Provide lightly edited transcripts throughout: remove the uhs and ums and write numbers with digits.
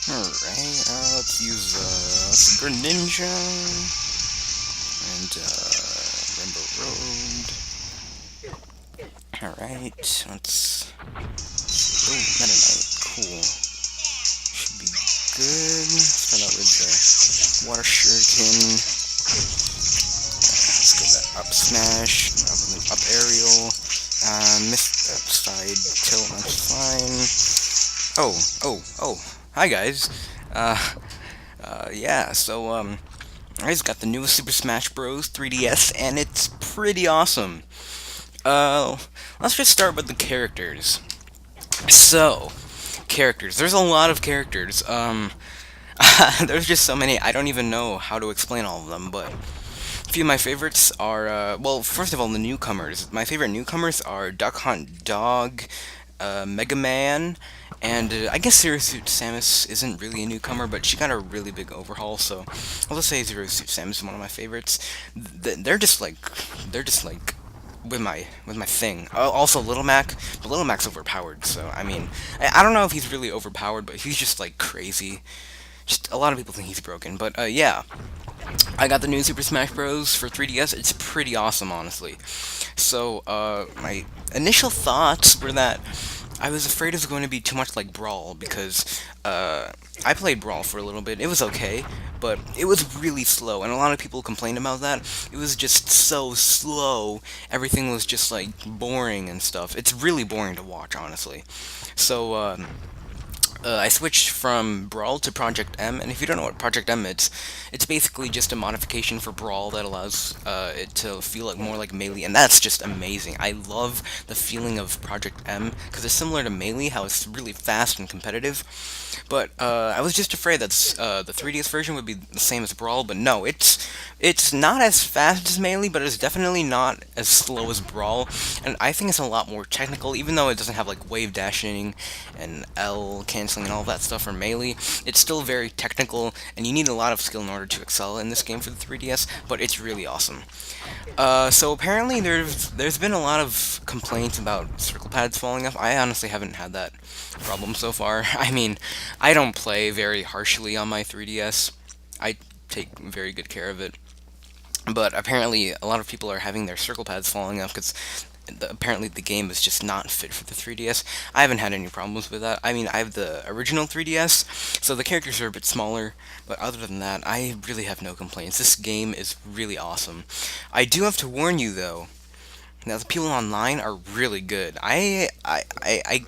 Alright, let's use Super Ninja and Rainbow Road. Alright, let's. Oh, Meta Knight. Cool. Should be good. Start out with the Water Shuriken. Let's go that up smash, up aerial. Missed upside tilt, that's fine. Oh. Hi, guys. Uh, yeah, so, I just got the newest Super Smash Bros. 3DS, and it's pretty awesome. Uh, let's just start with the characters. So, characters. There's a lot of characters. There's just so many, I don't even know how to explain all of them, but a few of my favorites are, well, first of all, the newcomers. My favorite newcomers are Duck Hunt Dog, Mega Man, and I guess Zero Suit Samus isn't really a newcomer, but she got a really big overhaul, so I'll just say Zero Suit Samus is one of my favorites. They're just like with my thing. Also Little Mac, but Little Mac's overpowered, so I mean, I don't know if he's really overpowered, but he's just like crazy. Just a lot of people think he's broken, but yeah. I got the new Super Smash Bros. For 3DS. It's pretty awesome, honestly. So, my initial thoughts were that I was afraid it was going to be too much like Brawl because I played Brawl for a little bit. It was okay, but it was really slow, and a lot of people complained about that. It was just so slow. Everything was just like boring and stuff. It's really boring to watch, honestly. So, I switched from Brawl to Project M, and if you don't know what Project M is, it's basically just a modification for Brawl that allows it to feel like more like Melee, and that's just amazing. I love the feeling of Project M, because it's similar to Melee, how it's really fast and competitive, but I was just afraid that the 3DS version would be the same as Brawl, but no, it's not as fast as Melee, but it's definitely not as slow as Brawl, and I think it's a lot more technical, even though it doesn't have like wave dashing and L canceling and all that stuff for Melee. It's still very technical, and you need a lot of skill in order to excel in this game for the 3DS, but it's really awesome. So apparently there's been a lot of complaints about circle pads falling off. I honestly haven't had that problem so far. I mean, I don't play very harshly on my 3DS. I take very good care of it. But apparently, a lot of people are having their circle pads falling off because apparently the game is just not fit for the 3DS. I haven't had any problems with that. I mean, I have the original 3DS, so the characters are a bit smaller, but other than that, I really have no complaints. This game is really awesome. I do have to warn you, though. Now, the people online are really good. I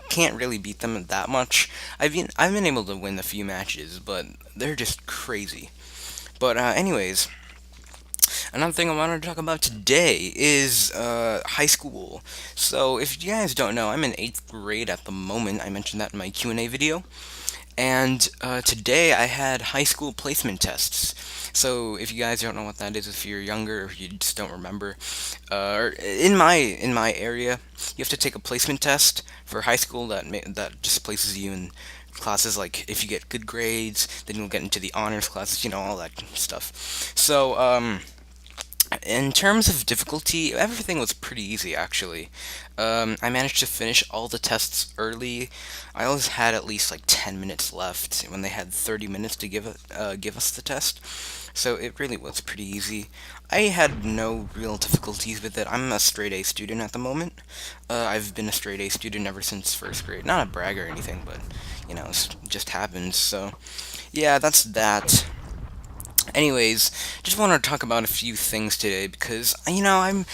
can't really beat them that much. I've been able to win a few matches, but they're just crazy. But anyways, another thing I wanted to talk about today is high school. So, if you guys don't know, I'm in 8th grade at the moment. I mentioned that in my Q&A video. And today I had high school placement tests. So, if you guys don't know what that is, if you're younger, or if you just don't remember, in my area, you have to take a placement test for high school that just places you in classes like if you get good grades, then you'll get into the honors classes, all that stuff. So, in terms of difficulty, everything was pretty easy actually. I managed to finish all the tests early. I always had at least like 10 minutes left when they had 30 minutes to give us the test. So it really was pretty easy. I had no real difficulties with it. I'm a straight A student at the moment. I've been a straight A student ever since first grade. Not a brag or anything, but it just happens. So yeah, that's that. Anyways, just want to talk about a few things today because I'm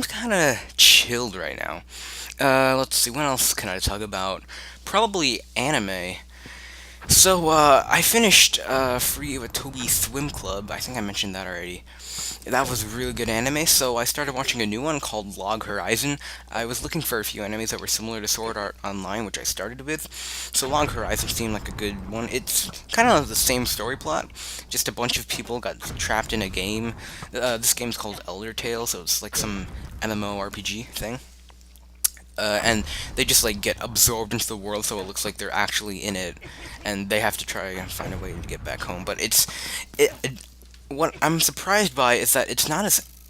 kind of chilled right now. Let's see, what else can I talk about? Probably anime. So I finished Free with Toby Swim Club. I think I mentioned that already. That was really good anime, so I started watching a new one called Log Horizon. I was looking for a few animes that were similar to Sword Art Online, which I started with. So Log Horizon seemed like a good one. It's kind of the same story plot, just a bunch of people got trapped in a game. This game's called Elder Tale, so it's like some MMORPG thing. And they just like get absorbed into the world, so it looks like they're actually in it, and they have to try and find a way to get back home. But what I'm surprised by is that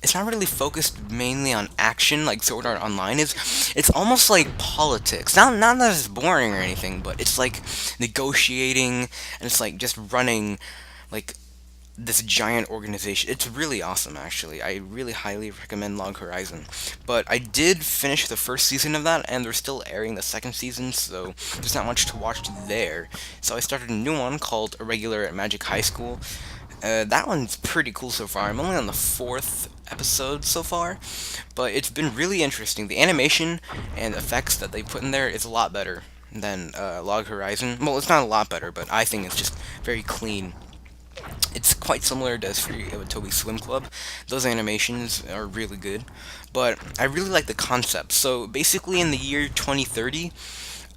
it's not really focused mainly on action like Sword Art Online is. It's almost like politics. Not that it's boring or anything, but it's like negotiating, and it's like just running like this giant organization. It's really awesome, actually. I really highly recommend Log Horizon. But I did finish the first season of that, and they're still airing the second season, so there's not much to watch there. So I started a new one called Irregular at Magic High School. That one's pretty cool so far. I'm only on the fourth episode so far, but it's been really interesting. The animation and effects that they put in there is a lot better than Log Horizon. Well, it's not a lot better, but I think it's just very clean. It's quite similar to Toby Swim Club. Those animations are really good, but I really like the concept. So basically, in the year 2030,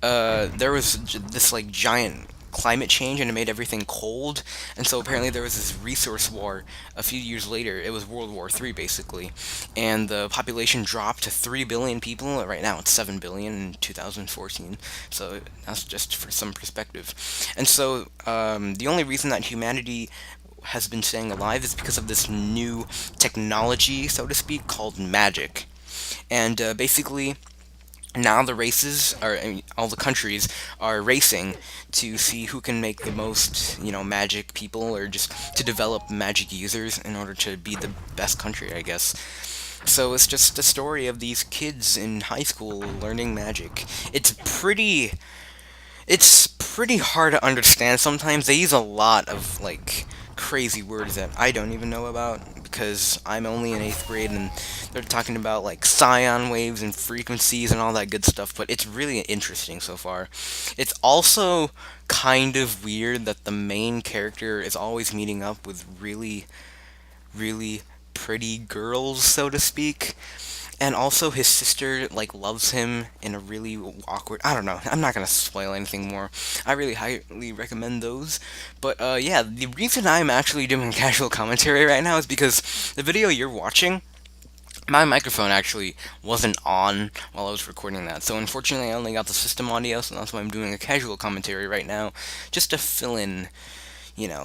there was this like giant climate change and it made everything cold, and so apparently there was this resource war a few years later. It was World War III basically, and the population dropped to 3 billion people. Right now it's 7 billion in 2014, so that's just for some perspective. And so the only reason that humanity has been staying alive is because of this new technology, so to speak, called magic. And basically, now the races are, I mean, all the countries are racing to see who can make the most, magic people, or just to develop magic users in order to be the best country, I guess. So it's just a story of these kids in high school learning magic. It's pretty hard to understand sometimes. They use a lot of like crazy words that I don't even know about because I'm only in 8th grade, and they're talking about like scion waves and frequencies and all that good stuff, but it's really interesting so far. It's also kind of weird that the main character is always meeting up with really, really pretty girls, so to speak. And also his sister like loves him in a really awkward, I don't know. I'm not gonna spoil anything more. I really highly recommend those. But yeah, the reason I'm actually doing casual commentary right now is because the video you're watching, my microphone actually wasn't on while I was recording that. So unfortunately I only got the system audio, so that's why I'm doing a casual commentary right now, just to fill in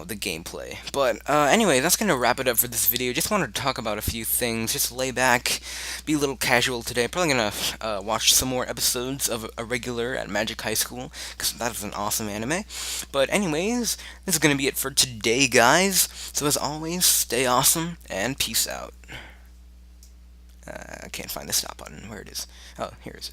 the gameplay. But anyway, that's going to wrap it up for this video. Just wanted to talk about a few things, just lay back, be a little casual today. Probably going to watch some more episodes of Irregular at Magic High School, because that was an awesome anime. But anyways, this is going to be it for today, guys. So as always, stay awesome, and peace out. I can't find the stop button. Where it is? Oh, here it is.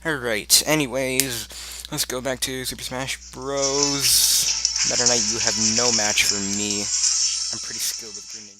Alright, anyways, let's go back to Super Smash Bros. Meta Knight, you have no match for me. I'm pretty skilled with Green Ninja.